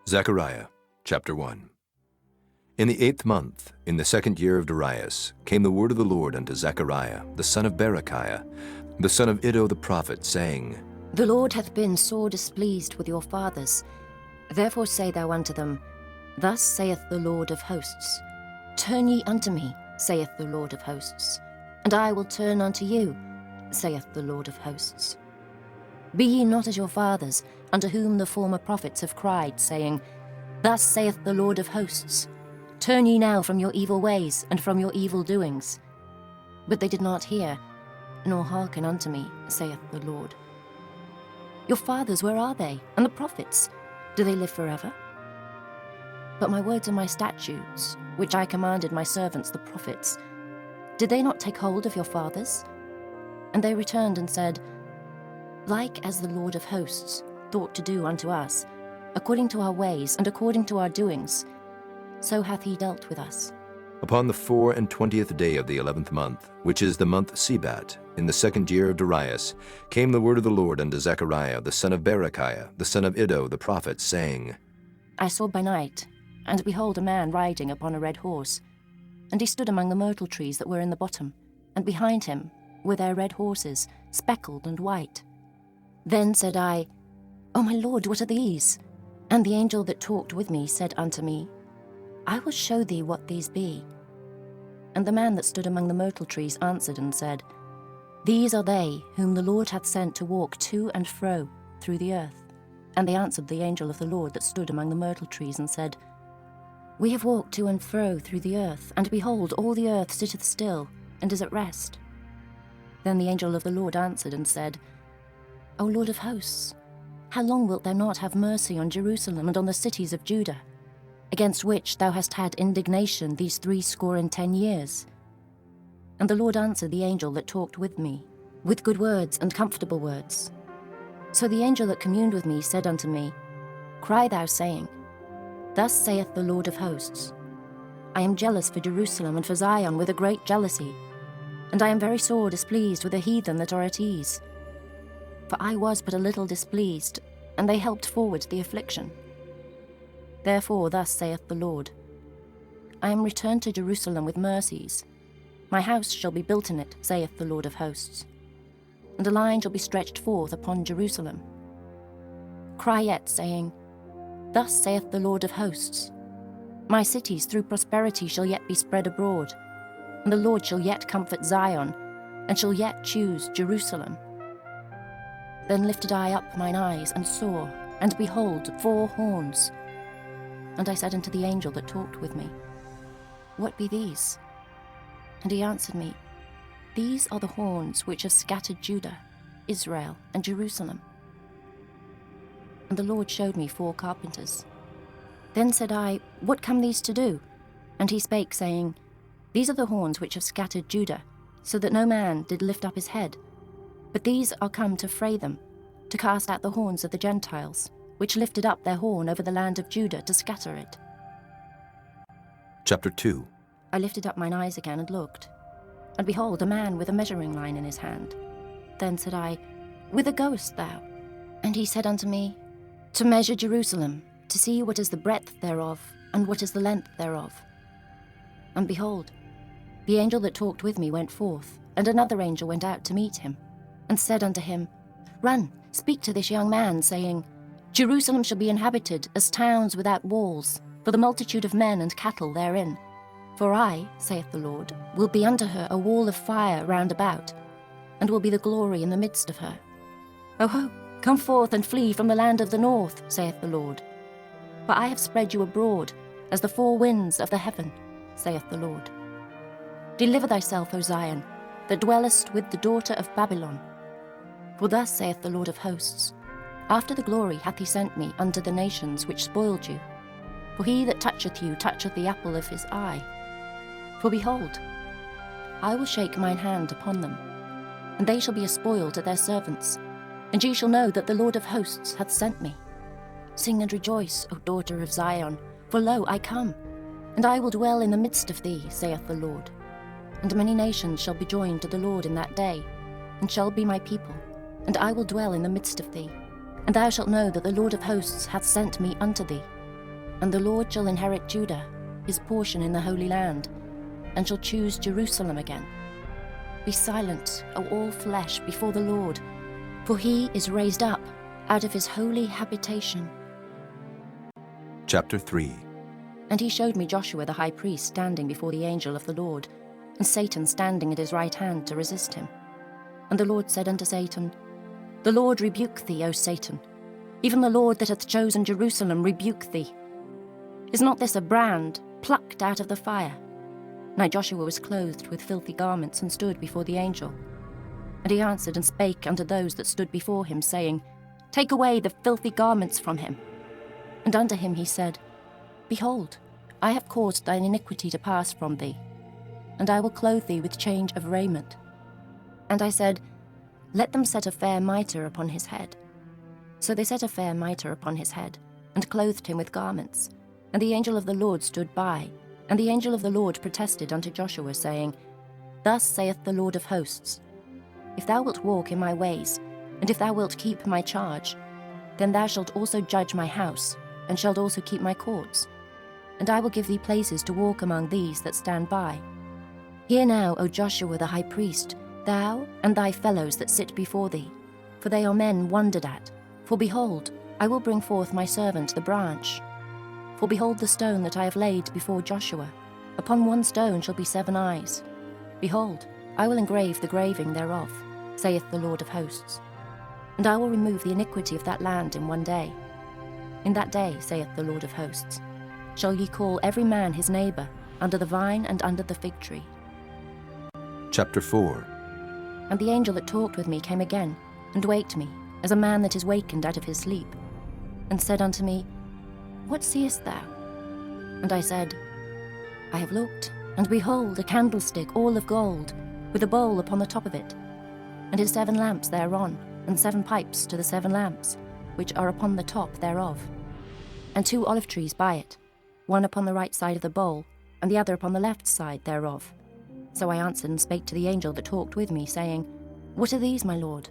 Zechariah, chapter 1. In the 8th month, in the 2nd year of Darius, came the word of the Lord unto Zechariah, the son of Berechiah, the son of Iddo the prophet, saying, The Lord hath been sore displeased with your fathers. Therefore say thou unto them, Thus saith the Lord of hosts, Turn ye unto me, saith the Lord of hosts, and I will turn unto you, saith the Lord of hosts. Be ye not as your fathers, unto whom the former prophets have cried, saying, Thus saith the Lord of hosts, Turn ye now from your evil ways and from your evil doings. But they did not hear, nor hearken unto me, saith the Lord. Your fathers, where are they? And the prophets, do they live forever? But my words and my statutes, which I commanded my servants the prophets, did they not take hold of your fathers? And they returned and said, Like as the Lord of hosts thought to do unto us, according to our ways and according to our doings, so hath he dealt with us. Upon the 24th day of the 11th month, which is the month Sebat, in the 2nd year of Darius, came the word of the Lord unto Zechariah, the son of Berechiah, the son of Iddo the prophet, saying, I saw by night, and behold a man riding upon a red horse, and he stood among the myrtle trees that were in the bottom, and behind him were their red horses, speckled and white. Then said I, O my Lord, what are these? And the angel that talked with me said unto me, I will show thee what these be. And the man that stood among the myrtle trees answered and said, These are they whom the Lord hath sent to walk to and fro through the earth. And they answered the angel of the Lord that stood among the myrtle trees and said, We have walked to and fro through the earth, and behold, all the earth sitteth still, and is at rest. Then the angel of the Lord answered and said, O Lord of hosts, how long wilt thou not have mercy on Jerusalem and on the cities of Judah, against which thou hast had indignation these 70 years? And the Lord answered the angel that talked with me, with good words and comfortable words. So the angel that communed with me said unto me, Cry thou, saying, Thus saith the Lord of hosts, I am jealous for Jerusalem and for Zion with a great jealousy, and I am very sore displeased with the heathen that are at ease. For I was but a little displeased, and they helped forward the affliction. Therefore thus saith the Lord, I am returned to Jerusalem with mercies. My house shall be built in it, saith the Lord of hosts, and a line shall be stretched forth upon Jerusalem. Cry yet, saying, Thus saith the Lord of hosts, My cities through prosperity shall yet be spread abroad, and the Lord shall yet comfort Zion, and shall yet choose Jerusalem. Then lifted I up mine eyes, and saw, and behold, 4 horns. And I said unto the angel that talked with me, What be these? And he answered me, These are the horns which have scattered Judah, Israel, and Jerusalem. And the Lord showed me 4 carpenters. Then said I, What come these to do? And he spake, saying, These are the horns which have scattered Judah, so that no man did lift up his head. But these are come to fray them, to cast out the horns of the Gentiles, which lifted up their horn over the land of Judah to scatter it. Chapter 2. I lifted up mine eyes again and looked, and behold, a man with a measuring line in his hand. Then said I, Whither goest thou? And he said unto me, To measure Jerusalem, to see what is the breadth thereof, and what is the length thereof. And behold, the angel that talked with me went forth, and another angel went out to meet him, and said unto him, Run, speak to this young man, saying, Jerusalem shall be inhabited as towns without walls, for the multitude of men and cattle therein. For I, saith the Lord, will be unto her a wall of fire round about, and will be the glory in the midst of her. O ho, come forth and flee from the land of the north, saith the Lord. For I have spread you abroad as the 4 winds of the heaven, saith the Lord. Deliver thyself, O Zion, that dwellest with the daughter of Babylon. For thus saith the Lord of hosts, After the glory hath he sent me unto the nations which spoiled you. For he that toucheth you toucheth the apple of his eye. For behold, I will shake mine hand upon them, and they shall be a spoil to their servants, and ye shall know that the Lord of hosts hath sent me. Sing and rejoice, O daughter of Zion, for lo, I come, and I will dwell in the midst of thee, saith the Lord. And many nations shall be joined to the Lord in that day, and shall be my people, and I will dwell in the midst of thee. And thou shalt know that the Lord of hosts hath sent me unto thee. And the Lord shall inherit Judah, his portion in the Holy Land, and shall choose Jerusalem again. Be silent, O all flesh, before the Lord, for he is raised up out of his holy habitation. Chapter 3. And he showed me Joshua the high priest standing before the angel of the Lord, and Satan standing at his right hand to resist him. And the Lord said unto Satan, The Lord rebuke thee, O Satan. Even the Lord that hath chosen Jerusalem rebuke thee. Is not this a brand plucked out of the fire? Now Joshua was clothed with filthy garments, and stood before the angel. And he answered and spake unto those that stood before him, saying, Take away the filthy garments from him. And unto him he said, Behold, I have caused thine iniquity to pass from thee, and I will clothe thee with change of raiment. And I said, Let them set a fair mitre upon his head. So they set a fair mitre upon his head, and clothed him with garments. And the angel of the Lord stood by, and the angel of the Lord protested unto Joshua, saying, Thus saith the Lord of hosts, If thou wilt walk in my ways, and if thou wilt keep my charge, then thou shalt also judge my house, and shalt also keep my courts. And I will give thee places to walk among these that stand by. Hear now, O Joshua the high priest, thou and thy fellows that sit before thee, for they are men wondered at. For behold, I will bring forth my servant the branch. For behold the stone that I have laid before Joshua. Upon one stone shall be 7 eyes. Behold, I will engrave the graving thereof, saith the Lord of hosts. And I will remove the iniquity of that land in one day. In that day, saith the Lord of hosts, shall ye call every man his neighbour, under the vine and under the fig tree. Chapter 4. And the angel that talked with me came again, and waked me, as a man that is wakened out of his sleep, and said unto me, What seest thou? And I said, I have looked, and behold, a candlestick all of gold, with a bowl upon the top of it, and his 7 lamps thereon, and 7 pipes to the 7 lamps, which are upon the top thereof, and 2 olive trees by it, one upon the right side of the bowl, and the other upon the left side thereof. So I answered and spake to the angel that talked with me, saying, What are these, my lord?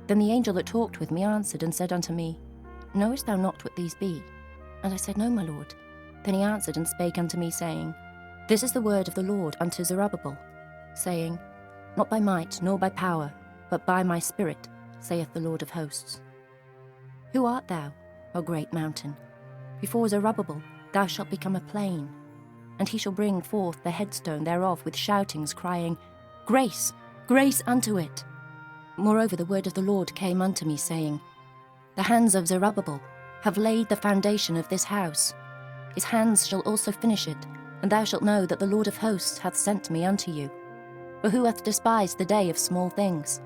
Then the angel that talked with me answered and said unto me, Knowest thou not what these be? And I said, No, my lord. Then he answered and spake unto me, saying, This is the word of the Lord unto Zerubbabel, saying, Not by might nor by power, but by my spirit, saith the Lord of hosts. Who art thou, O great mountain? Before Zerubbabel thou shalt become a plain, and he shall bring forth the headstone thereof with shoutings, crying, Grace, grace unto it. Moreover the word of the Lord came unto me, saying, The hands of Zerubbabel have laid the foundation of this house. His hands shall also finish it, and thou shalt know that the Lord of hosts hath sent me unto you. For who hath despised the day of small things?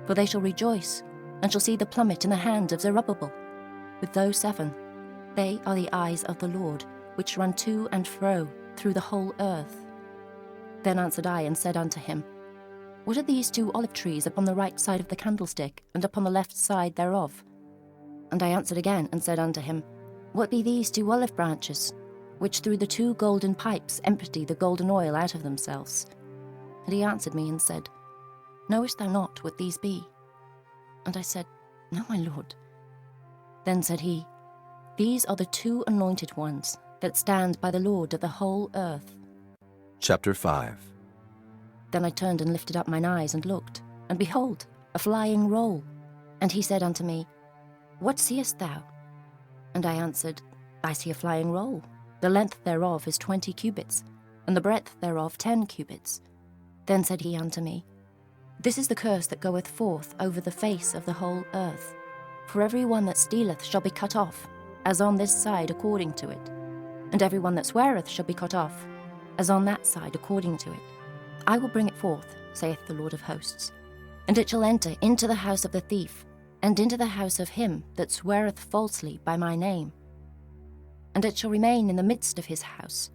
For they shall rejoice, and shall see the plummet in the hand of Zerubbabel. With those 7, they are the eyes of the Lord, which run to and fro through the whole earth. Then answered I and said unto him, What are these 2 olive trees upon the right side of the candlestick, and upon the left side thereof? And I answered again and said unto him, What be these 2 olive branches, which through the 2 golden pipes empty the golden oil out of themselves? And he answered me and said, Knowest thou not what these be? And I said, No, my lord. Then said he, These are the 2 anointed ones that stand by the Lord of the whole earth. Chapter 5. Then I turned and lifted up mine eyes and looked, and behold, a flying roll. And he said unto me, What seest thou? And I answered, I see a flying roll. The length thereof is 20 cubits, and the breadth thereof 10 cubits. Then said he unto me, This is the curse that goeth forth over the face of the whole earth. For every one that stealeth shall be cut off, as on this side according to it. And every one that sweareth shall be cut off, as on that side according to it. I will bring it forth, saith the Lord of hosts, and it shall enter into the house of the thief, and into the house of him that sweareth falsely by my name. And it shall remain in the midst of his house,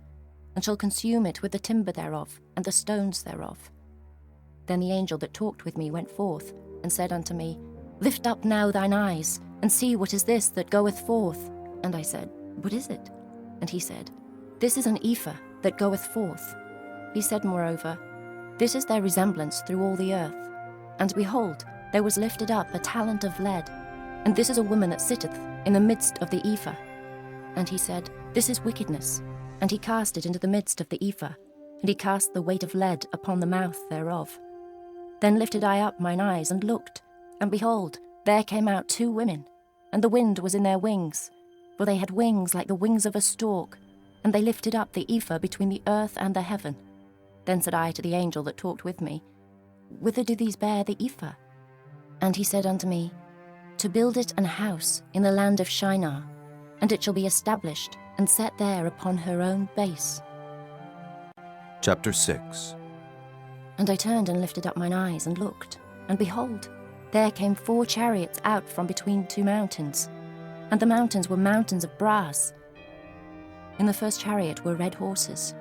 and shall consume it with the timber thereof, and the stones thereof. Then the angel that talked with me went forth, and said unto me, Lift up now thine eyes, and see what is this that goeth forth. And I said, What is it? And he said, This is an ephah that goeth forth. He said moreover, This is their resemblance through all the earth. And behold, there was lifted up a talent of lead, and this is a woman that sitteth in the midst of the ephah. And he said, This is wickedness. And he cast it into the midst of the ephah, and he cast the weight of lead upon the mouth thereof. Then lifted I up mine eyes, and looked, and behold, there came out 2 women, and the wind was in their wings, for they had wings like the wings of a stork, and they lifted up the ephah between the earth and the heaven. Then said I to the angel that talked with me, Whither do these bear the ephah? And he said unto me, To build it an house in the land of Shinar, and it shall be established and set there upon her own base. Chapter 6. And I turned and lifted up mine eyes and looked, and behold, there came 4 chariots out from between 2 mountains, and the mountains were mountains of brass. In the first chariot were red horses,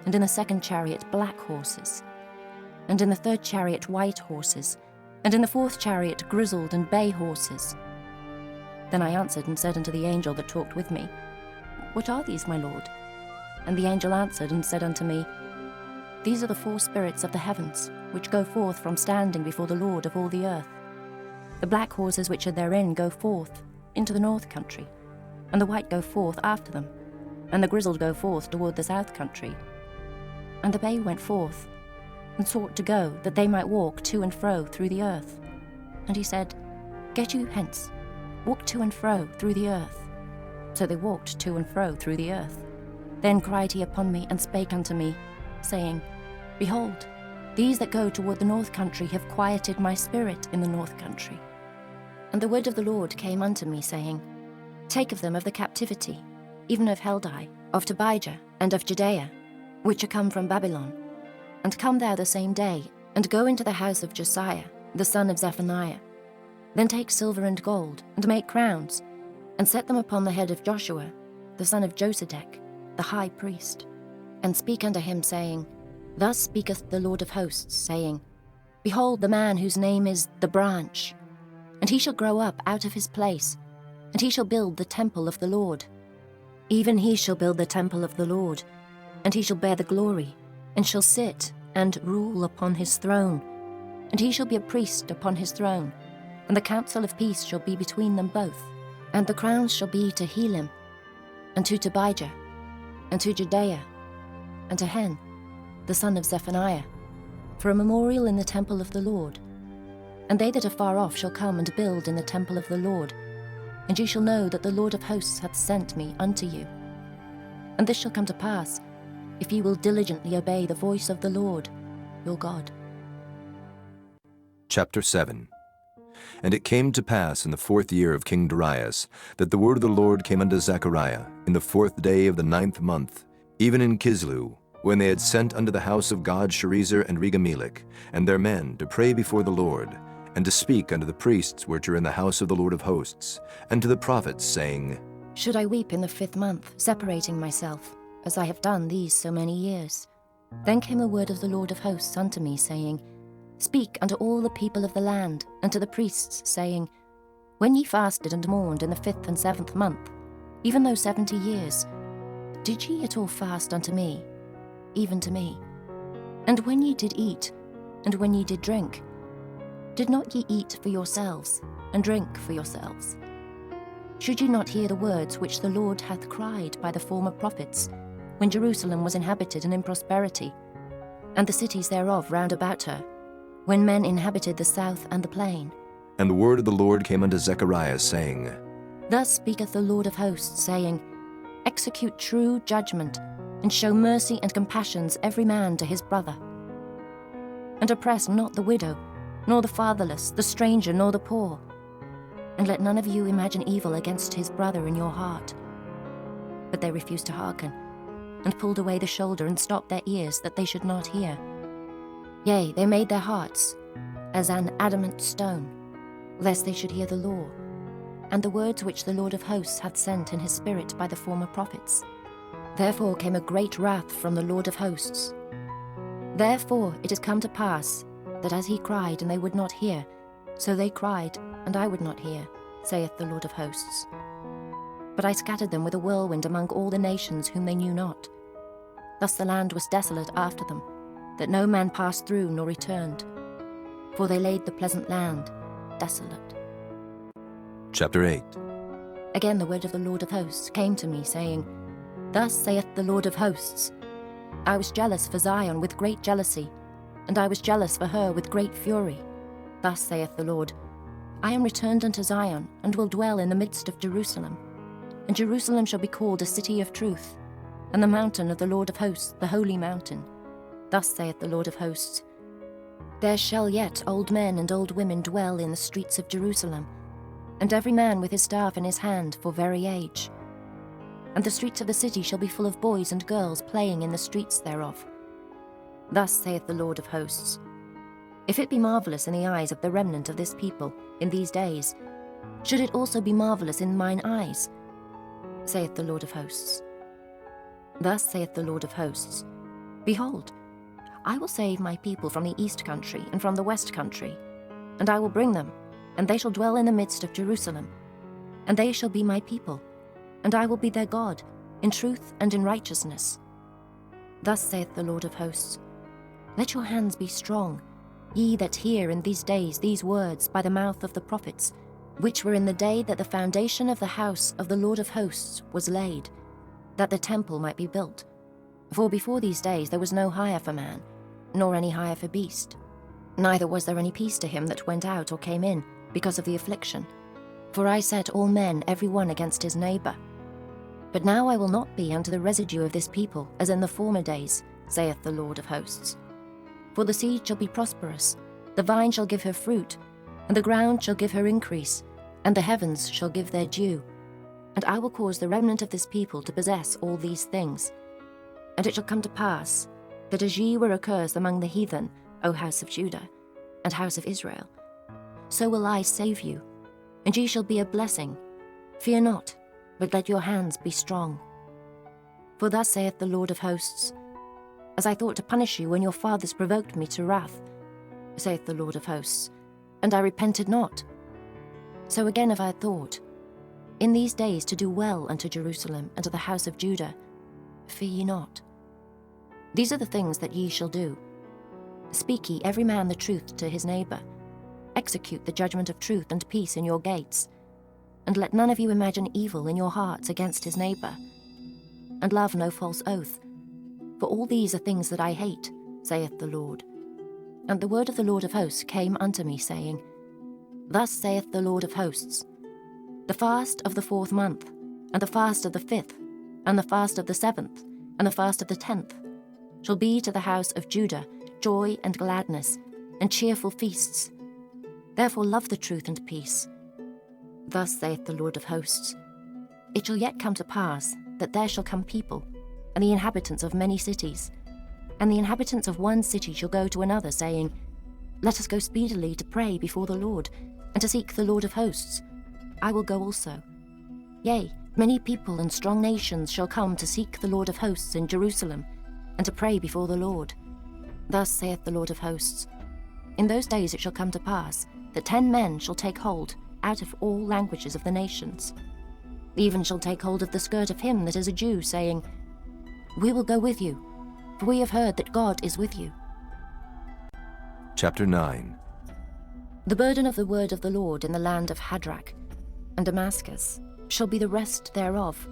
and in the second chariot black horses, and in the third chariot white horses, and in the fourth chariot grizzled and bay horses. Then I answered and said unto the angel that talked with me, What are these, my lord? And the angel answered and said unto me, These are the 4 spirits of the heavens, which go forth from standing before the Lord of all the earth. The black horses which are therein go forth into the north country, and the white go forth after them, and the grizzled go forth toward the south country. And the bay went forth, and sought to go, that they might walk to and fro through the earth. And he said, Get you hence, walk to and fro through the earth. So they walked to and fro through the earth. Then cried he upon me, and spake unto me, saying, Behold, these that go toward the north country have quieted my spirit in the north country. And the word of the Lord came unto me, saying, Take of them of the captivity, even of Heldai, of Tobijah, and of Judea, which are come from Babylon. And come thou the same day, and go into the house of Josiah, the son of Zephaniah. Then take silver and gold, and make crowns, and set them upon the head of Joshua, the son of Josedech, the high priest. And speak unto him, saying, Thus speaketh the Lord of hosts, saying, Behold the man whose name is the branch, and he shall grow up out of his place, and he shall build the temple of the Lord. Even he shall build the temple of the Lord, and he shall bear the glory, and shall sit and rule upon his throne. And he shall be a priest upon his throne, and the counsel of peace shall be between them both. And the crowns shall be to Helam, and to Tobijah, and to Judea, and to Hen, the son of Zephaniah, for a memorial in the temple of the Lord. And they that are far off shall come and build in the temple of the Lord, and ye shall know that the Lord of hosts hath sent me unto you. And this shall come to pass, if ye will diligently obey the voice of the Lord, your God. Chapter 7. And it came to pass in the 4th year of King Darius, that the word of the Lord came unto Zechariah in the 4th day of the 9th month, even in Kislew, when they had sent unto the house of God Sherezer and Regamelech, and their men, to pray before the Lord, and to speak unto the priests which are in the house of the Lord of hosts, and to the prophets, saying, Should I weep in the 5th month, separating myself, as I have done these so many years? Then came the word of the Lord of hosts unto me, saying, Speak unto all the people of the land, and to the priests, saying, When ye fasted and mourned in the 5th and 7th month, even though 70 years, did ye at all fast unto me, even to me? And when ye did eat, and when ye did drink, did not ye eat for yourselves, and drink for yourselves? Should ye not hear the words which the Lord hath cried by the former prophets, when Jerusalem was inhabited and in prosperity, and the cities thereof round about her, when men inhabited the south and the plain? And the word of the Lord came unto Zechariah, saying, Thus speaketh the Lord of hosts, saying, Execute true judgment, and show mercy and compassions every man to his brother. And oppress not the widow, nor the fatherless, the stranger, nor the poor. And let none of you imagine evil against his brother in your heart. But they refused to hearken, and pulled away the shoulder, and stopped their ears, that they should not hear. Yea, they made their hearts as an adamant stone, lest they should hear the law, and the words which the Lord of hosts hath sent in his spirit by the former prophets. Therefore came a great wrath from the Lord of hosts. Therefore it is come to pass, that as he cried, and they would not hear, so they cried, and I would not hear, saith the Lord of hosts. But I scattered them with a whirlwind among all the nations whom they knew not. Thus the land was desolate after them, that no man passed through nor returned. For they laid the pleasant land desolate. Chapter 8. Again the word of the Lord of hosts came to me, saying, Thus saith the Lord of hosts, I was jealous for Zion with great jealousy, and I was jealous for her with great fury. Thus saith the Lord, I am returned unto Zion, and will dwell in the midst of Jerusalem. And Jerusalem shall be called a city of truth, and the mountain of the Lord of hosts, the holy mountain. Thus saith the Lord of hosts, There shall yet old men and old women dwell in the streets of Jerusalem, and every man with his staff in his hand for very age. And the streets of the city shall be full of boys and girls playing in the streets thereof. Thus saith the Lord of hosts, If it be marvellous in the eyes of the remnant of this people in these days, should it also be marvellous in mine eyes? Saith the Lord of hosts. Thus saith the Lord of hosts, Behold, I will save my people from the east country and from the west country, and I will bring them, and they shall dwell in the midst of Jerusalem, and they shall be my people, and I will be their God, in truth and in righteousness. Thus saith the Lord of hosts, Let your hands be strong, ye that hear in these days these words by the mouth of the prophets, which were in the day that the foundation of the house of the Lord of hosts was laid, that the temple might be built. For before these days there was no hire for man, nor any hire for beast. Neither was there any peace to him that went out or came in, because of the affliction. For I set all men every one against his neighbour. But now I will not be unto the residue of this people, as in the former days, saith the Lord of hosts. For the seed shall be prosperous, the vine shall give her fruit, and the ground shall give her increase, and the heavens shall give their due. And I will cause the remnant of this people to possess all these things. And it shall come to pass, that as ye were accursed among the heathen, O house of Judah, and house of Israel, so will I save you, and ye shall be a blessing. Fear not, but let your hands be strong. For thus saith the Lord of hosts, As I thought to punish you when your fathers provoked me to wrath, saith the Lord of hosts, and I repented not, so again have I thought, in these days to do well unto Jerusalem and to the house of Judah. Fear ye not. These are the things that ye shall do. Speak ye every man the truth to his neighbour. Execute the judgment of truth and peace in your gates. And let none of you imagine evil in your hearts against his neighbour. And love no false oath. For all these are things that I hate, saith the Lord. And the word of the Lord of hosts came unto me, saying, Thus saith the Lord of hosts, The fast of the 4th month, and the fast of the 5th, and the fast of the 7th, and the fast of the 10th, shall be to the house of Judah joy and gladness, and cheerful feasts. Therefore love the truth and peace. Thus saith the Lord of hosts, It shall yet come to pass, that there shall come people, and the inhabitants of many cities, and the inhabitants of one city shall go to another, saying, Let us go speedily to pray before the Lord, and to seek the Lord of hosts. I will go also. Yea, many people and strong nations shall come to seek the Lord of hosts in Jerusalem, and to pray before the Lord. Thus saith the Lord of hosts, In those days it shall come to pass, that 10 men shall take hold out of all languages of the nations. Even shall take hold of the skirt of him that is a Jew, saying, We will go with you, for we have heard that God is with you. Chapter 9. The burden of the word of the Lord in the land of Hadrach and Damascus shall be the rest thereof,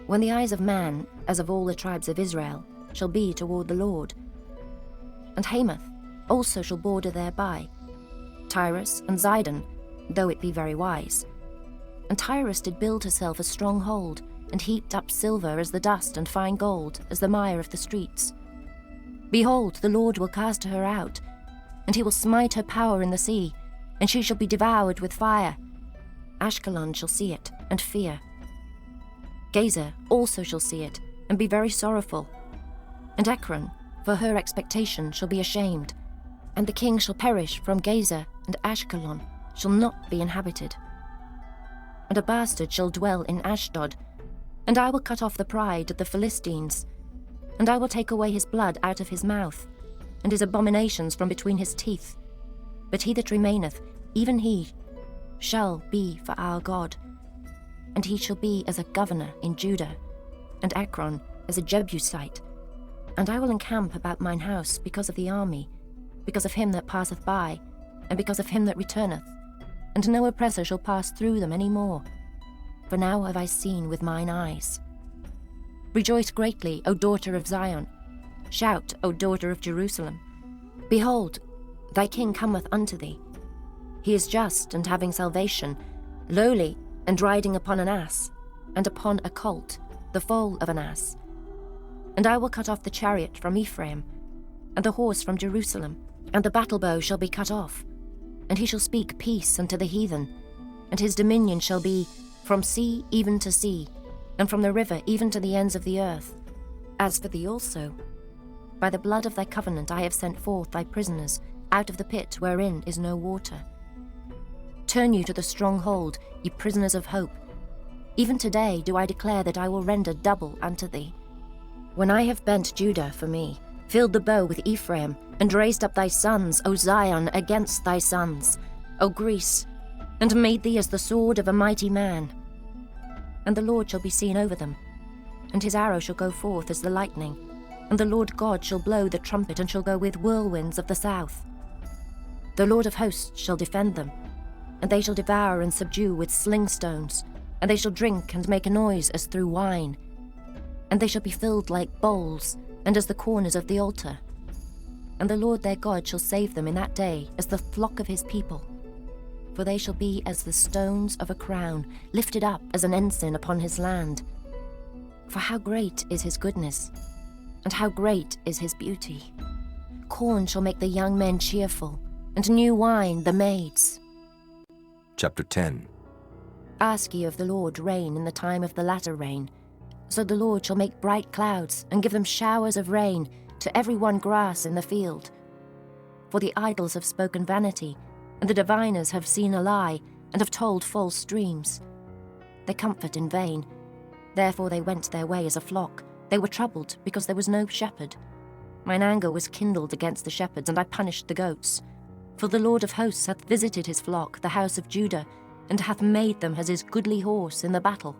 when the eyes of man, as of all the tribes of Israel, shall be toward the Lord. And Hamath also shall border thereby, Tyrus and Zidon, though it be very wise. And Tyrus did build herself a stronghold, and heaped up silver as the dust, and fine gold as the mire of the streets. Behold, the Lord will cast her out, and he will smite her power in the sea, and she shall be devoured with fire. Ashkelon shall see it, and fear. Gazer also shall see it, and be very sorrowful. And Ekron, for her expectation, shall be ashamed. And the king shall perish from Gazer, and Ashkelon shall not be inhabited. And a bastard shall dwell in Ashdod, and I will cut off the pride of the Philistines, and I will take away his blood out of his mouth, and his abominations from between his teeth. But he that remaineth, even he, shall be for our God, and he shall be as a governor in Judah, and Ekron as a Jebusite. And I will encamp about mine house because of the army, because of him that passeth by, and because of him that returneth, and no oppressor shall pass through them any more. for now have I seen with mine eyes. Rejoice greatly, O daughter of Zion. Shout, O daughter of Jerusalem. Behold, thy king cometh unto thee. He is just and having salvation, lowly and riding upon an ass, and upon a colt, the foal of an ass. And I will cut off the chariot from Ephraim, and the horse from Jerusalem, and the battle bow shall be cut off. And he shall speak peace unto the heathen, and his dominion shall be from sea even to sea, and from the river even to the ends of the earth. As for thee also, by the blood of thy covenant I have sent forth thy prisoners out of the pit wherein is no water. Turn you to the stronghold, ye prisoners of hope. Even today do I declare that I will render double unto thee. When I have bent Judah for me, filled the bow with Ephraim, and raised up thy sons, O Zion, against thy sons, O Greece, and made thee as the sword of a mighty man. And the Lord shall be seen over them, and his arrow shall go forth as the lightning, and the Lord God shall blow the trumpet, and shall go with whirlwinds of the south. The Lord of hosts shall defend them, and they shall devour and subdue with sling stones, and they shall drink and make a noise as through wine, and they shall be filled like bowls, and as the corners of the altar. And the Lord their God shall save them in that day as the flock of his people. For they shall be as the stones of a crown, lifted up as an ensign upon his land. For how great is his goodness, and how great is his beauty! Corn shall make the young men cheerful, and new wine the maids. Chapter 10. Ask ye of the Lord rain in the time of the latter rain. So the Lord shall make bright clouds, and give them showers of rain, to every one grass in the field. For the idols have spoken vanity, and the diviners have seen a lie, and have told false dreams. They comfort in vain. Therefore they went their way as a flock. They were troubled, because there was no shepherd. Mine anger was kindled against the shepherds, and I punished the goats. For the Lord of hosts hath visited his flock, the house of Judah, and hath made them as his goodly horse in the battle.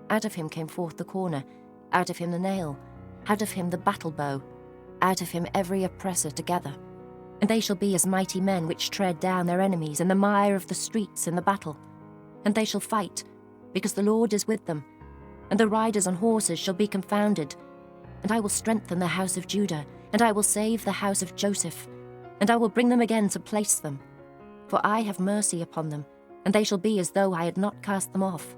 Out of him came forth the corner, out of him the nail, out of him the battle bow, out of him every oppressor together. And they shall be as mighty men which tread down their enemies in the mire of the streets in the battle. And they shall fight, because the Lord is with them, and the riders on horses shall be confounded. And I will strengthen the house of Judah, and I will save the house of Joseph, and I will bring them again to place them. For I have mercy upon them, and they shall be as though I had not cast them off.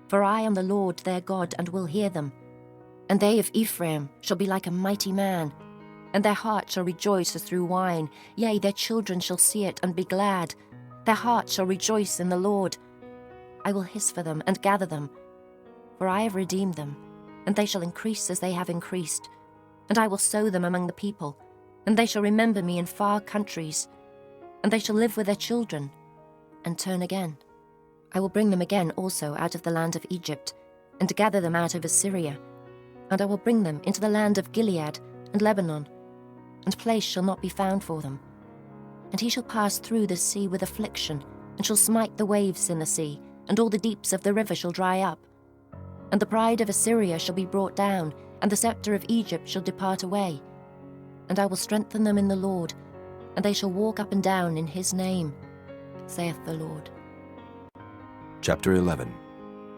For I am the Lord their God, and will hear them. And they of Ephraim shall be like a mighty man, and their heart shall rejoice as through wine. Yea, their children shall see it and be glad. Their heart shall rejoice in the Lord. I will hiss for them and gather them, for I have redeemed them, and they shall increase as they have increased. And I will sow them among the people, and they shall remember me in far countries, and they shall live with their children, and turn again. I will bring them again also out of the land of Egypt, and gather them out of Assyria, and I will bring them into the land of Gilead and Lebanon, and place shall not be found for them. And he shall pass through the sea with affliction, and shall smite the waves in the sea, and all the deeps of the river shall dry up. And the pride of Assyria shall be brought down, and the scepter of Egypt shall depart away. And I will strengthen them in the Lord, and they shall walk up and down in his name, saith the Lord. Chapter 11.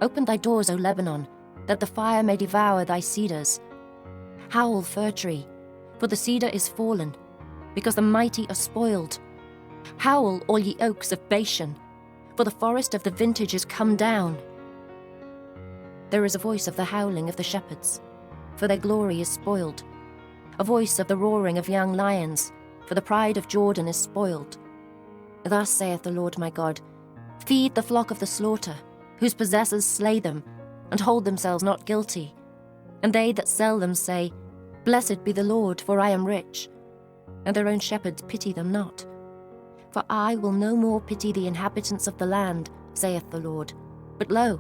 Open thy doors, O Lebanon, that the fire may devour thy cedars. Howl, fir tree, for the cedar is fallen, because the mighty are spoiled. Howl, all ye oaks of Bashan, for the forest of the vintage is come down. There is a voice of the howling of the shepherds, for their glory is spoiled. A voice of the roaring of young lions, for the pride of Jordan is spoiled. Thus saith the Lord my God, feed the flock of the slaughter, whose possessors slay them, and hold themselves not guilty. And they that sell them say, Blessed be the Lord, for I am rich. And their own shepherds pity them not. For I will no more pity the inhabitants of the land, saith the Lord. But lo,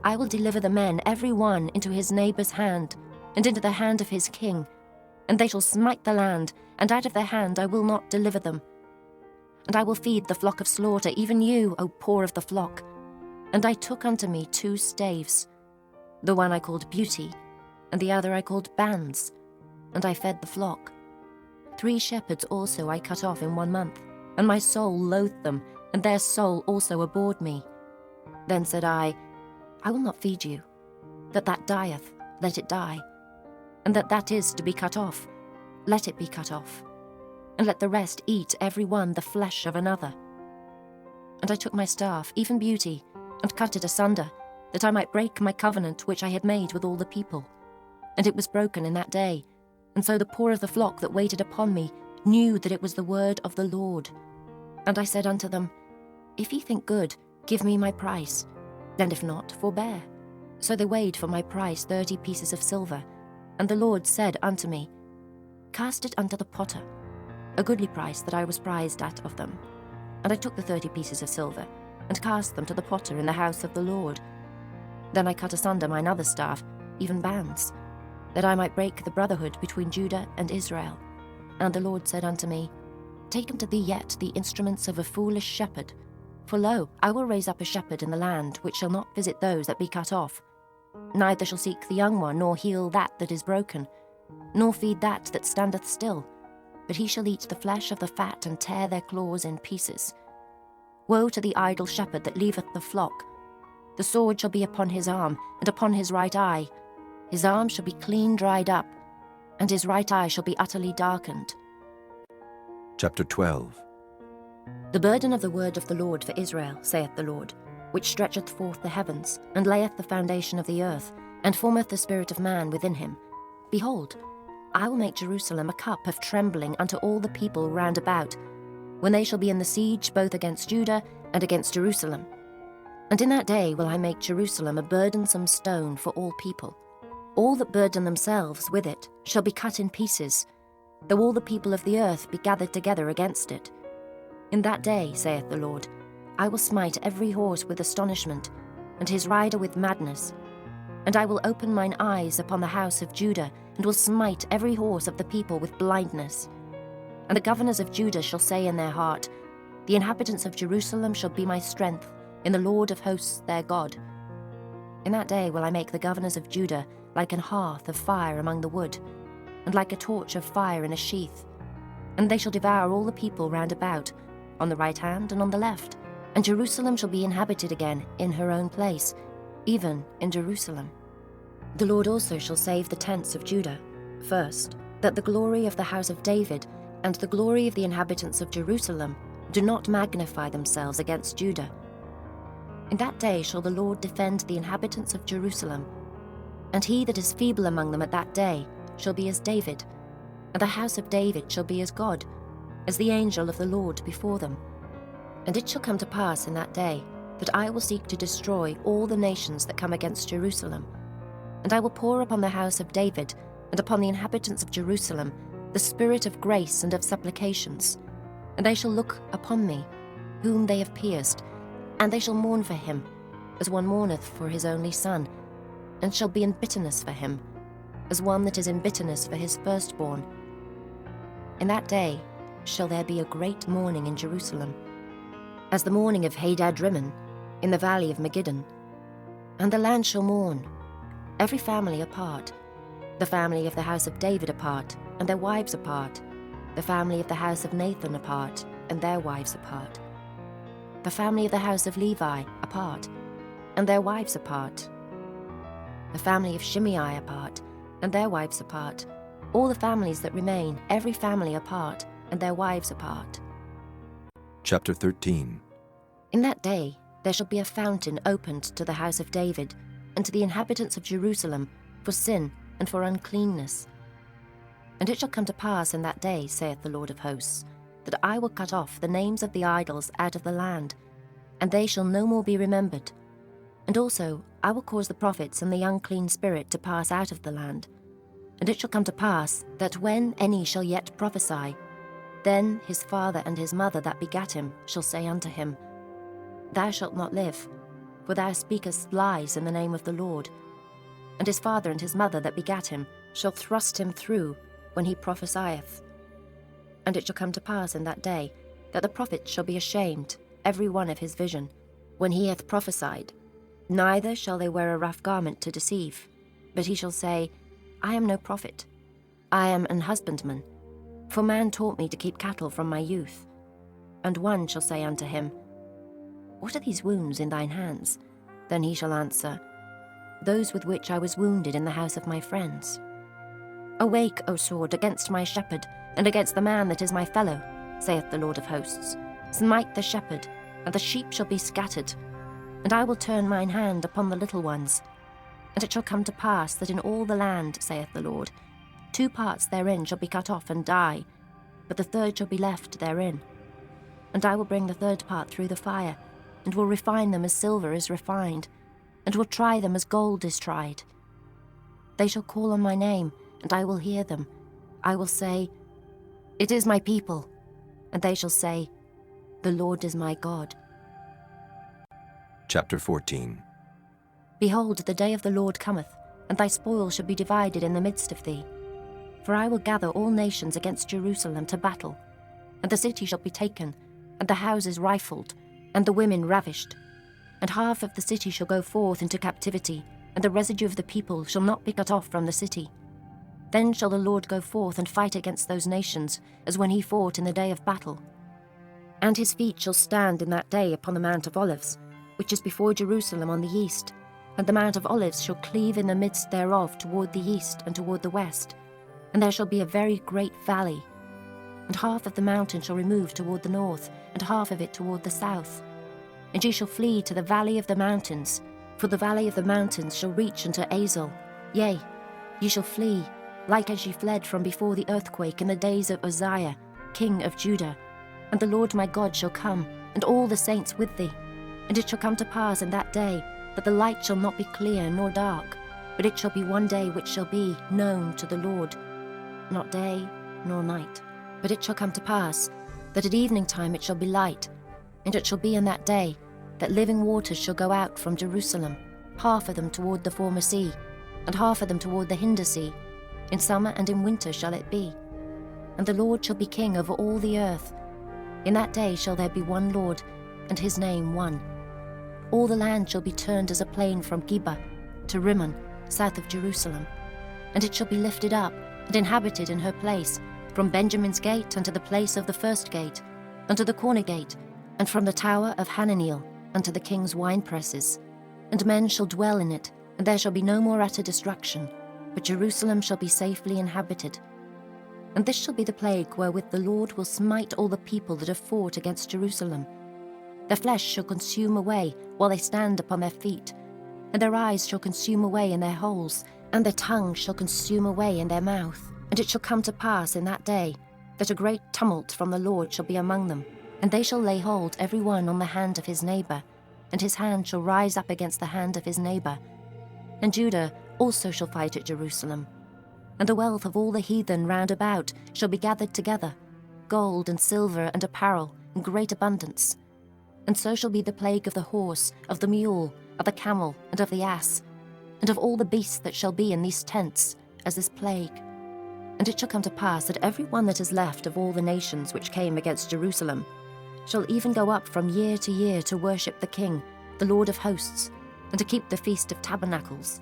I will deliver the men every one into his neighbour's hand, and into the hand of his king. And they shall smite the land, and out of their hand I will not deliver them. And I will feed the flock of slaughter, even you, O poor of the flock. And I took unto me 2 staves. The one I called Beauty, and the other I called Bands. And I fed the flock. 3 shepherds also I cut off in 1 month, and my soul loathed them, and their soul also abhorred me. Then said I, I will not feed you. That dieth, let it die. And that is to be cut off, let it be cut off. And let the rest eat every one the flesh of another. And I took my staff, even Beauty, and cut it asunder, that I might break my covenant which I had made with all the people. And it was broken in that day. And so the poor of the flock that waited upon me knew that it was the word of the Lord. And I said unto them, If ye think good, give me my price, and if not, forbear. So they weighed for my price 30 pieces of silver. And the Lord said unto me, Cast it unto the potter, a goodly price that I was prized at of them. And I took the 30 pieces of silver, and cast them to the potter in the house of the Lord. Then I cut asunder mine other staff, even bands, that I might break the brotherhood between Judah and Israel. And the Lord said unto me, Take unto thee yet the instruments of a foolish shepherd. For lo, I will raise up a shepherd in the land, which shall not visit those that be cut off. Neither shall seek the young one, nor heal that is broken, nor feed that standeth still. But he shall eat the flesh of the fat, and tear their claws in pieces. Woe to the idle shepherd that leaveth the flock! The sword shall be upon his arm, and upon his right eye. His arm shall be clean dried up, and his right eye shall be utterly darkened. Chapter 12. The burden of the word of the Lord for Israel, saith the Lord, which stretcheth forth the heavens, and layeth the foundation of the earth, and formeth the spirit of man within him. Behold, I will make Jerusalem a cup of trembling unto all the people round about, when they shall be in the siege both against Judah and against Jerusalem. And in that day will I make Jerusalem a burdensome stone for all people. All that burden themselves with it shall be cut in pieces, though all the people of the earth be gathered together against it. In that day, saith the Lord, I will smite every horse with astonishment, and his rider with madness. And I will open mine eyes upon the house of Judah, and will smite every horse of the people with blindness. And the governors of Judah shall say in their heart, The inhabitants of Jerusalem shall be my strength in the Lord of hosts their God. In that day will I make the governors of Judah like an hearth of fire among the wood, and like a torch of fire in a sheath. And they shall devour all the people round about, on the right hand and on the left. And Jerusalem shall be inhabited again in her own place, even in Jerusalem. The Lord also shall save the tents of Judah, first, that the glory of the house of David and the glory of the inhabitants of Jerusalem do not magnify themselves against Judah. In that day shall the Lord defend the inhabitants of Jerusalem, and he that is feeble among them at that day shall be as David, and the house of David shall be as God, as the angel of the Lord before them. And it shall come to pass in that day that I will seek to destroy all the nations that come against Jerusalem. And I will pour upon the house of David and upon the inhabitants of Jerusalem the spirit of grace and of supplications. And they shall look upon me, whom they have pierced, and they shall mourn for him, as one mourneth for his only son, and shall be in bitterness for him, as one that is in bitterness for his firstborn. In that day shall there be a great mourning in Jerusalem, as the mourning of Hadad-rimmon in the valley of Megiddon. And the land shall mourn, every family apart, the family of the house of David apart, and their wives apart, the family of the house of Nathan apart, and their wives apart, the family of the house of Levi apart, and their wives apart, the family of Shimei apart, and their wives apart, all the families that remain, every family apart, and their wives apart. Chapter 13. In that day there shall be a fountain opened to the house of David, and to the inhabitants of Jerusalem, for sin and for uncleanness. And it shall come to pass in that day, saith the Lord of hosts, that I will cut off the names of the idols out of the land, and they shall no more be remembered. And also I will cause the prophets and the unclean spirit to pass out of the land. And it shall come to pass that when any shall yet prophesy, then his father and his mother that begat him shall say unto him, Thou shalt not live, for thou speakest lies in the name of the Lord. And his father and his mother that begat him shall thrust him through when he prophesieth. And it shall come to pass in that day that the prophet shall be ashamed, every one of his vision, when he hath prophesied. Neither shall they wear a rough garment to deceive, but he shall say, I am no prophet, I am an husbandman, for man taught me to keep cattle from my youth. And one shall say unto him, What are these wounds in thine hands? Then he shall answer, those with which I was wounded in the house of my friends. Awake, O sword, against my shepherd, and against the man that is my fellow, saith the Lord of hosts. Smite the shepherd, and the sheep shall be scattered. And I will turn mine hand upon the little ones. And it shall come to pass that in all the land, saith the Lord, 2 parts therein shall be cut off and die, but the third shall be left therein. And I will bring the third part through the fire, and will refine them as silver is refined, and will try them as gold is tried. They shall call on my name, and I will hear them. I will say, It is my people. And they shall say, The Lord is my God. Chapter 14. Behold, the day of the Lord cometh, and thy spoil shall be divided in the midst of thee. For I will gather all nations against Jerusalem to battle, and the city shall be taken, and the houses rifled, and the women ravished. And half of the city shall go forth into captivity, and the residue of the people shall not be cut off from the city. Then shall the Lord go forth and fight against those nations, as when he fought in the day of battle. And his feet shall stand in that day upon the Mount of Olives, which is before Jerusalem on the east, and the Mount of Olives shall cleave in the midst thereof toward the east and toward the west, and there shall be a very great valley. And half of the mountain shall remove toward the north, and half of it toward the south. And ye shall flee to the valley of the mountains, for the valley of the mountains shall reach unto Azel. Yea, ye shall flee, like as ye fled from before the earthquake in the days of Uzziah, king of Judah. And the Lord my God shall come, and all the saints with thee. And it shall come to pass in that day, that the light shall not be clear nor dark, but it shall be one day which shall be known to the Lord, not day nor night. But it shall come to pass, that at evening time it shall be light, and it shall be in that day, that living waters shall go out from Jerusalem, half of them toward the former sea, and half of them toward the hinder sea. In summer and in winter shall it be. And the Lord shall be king over all the earth. In that day shall there be one Lord, and his name one. All the land shall be turned as a plain from Geba to Rimmon, south of Jerusalem. And it shall be lifted up, and inhabited in her place, from Benjamin's gate unto the place of the first gate, unto the corner gate, and from the tower of Hananiel unto the king's winepresses. And men shall dwell in it, and there shall be no more utter destruction, but Jerusalem shall be safely inhabited. And this shall be the plague wherewith the Lord will smite all the people that have fought against Jerusalem. Their flesh shall consume away while they stand upon their feet, and their eyes shall consume away in their holes, and their tongue shall consume away in their mouth. And it shall come to pass in that day, that a great tumult from the Lord shall be among them, and they shall lay hold every one on the hand of his neighbour, and his hand shall rise up against the hand of his neighbour. And Judah also shall fight at Jerusalem. And the wealth of all the heathen round about shall be gathered together, gold and silver and apparel in great abundance. And so shall be the plague of the horse, of the mule, of the camel, and of the ass, and of all the beasts that shall be in these tents, as this plague. And it shall come to pass that every one that is left of all the nations which came against Jerusalem shall even go up from year to year to worship the King, the Lord of hosts, and to keep the Feast of Tabernacles.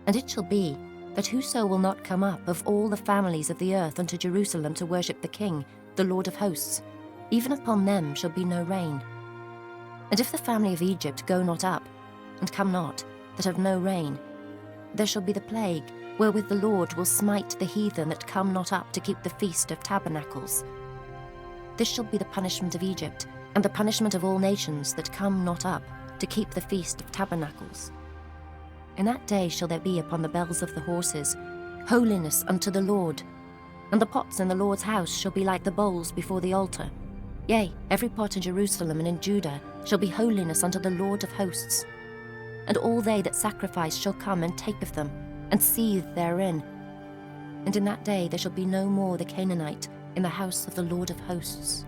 And it shall be that whoso will not come up of all the families of the earth unto Jerusalem to worship the King, the Lord of hosts, even upon them shall be no rain. And if the family of Egypt go not up, and come not, that have no rain, there shall be the plague, wherewith the Lord will smite the heathen that come not up to keep the Feast of Tabernacles. This shall be the punishment of Egypt, and the punishment of all nations that come not up to keep the Feast of Tabernacles. In that day shall there be upon the bells of the horses holiness unto the Lord, and the pots in the Lord's house shall be like the bowls before the altar. Yea, every pot in Jerusalem and in Judah shall be holiness unto the Lord of hosts. And all they that sacrifice shall come and take of them, and seethe therein. And in that day there shall be no more the Canaanite in the house of the Lord of hosts.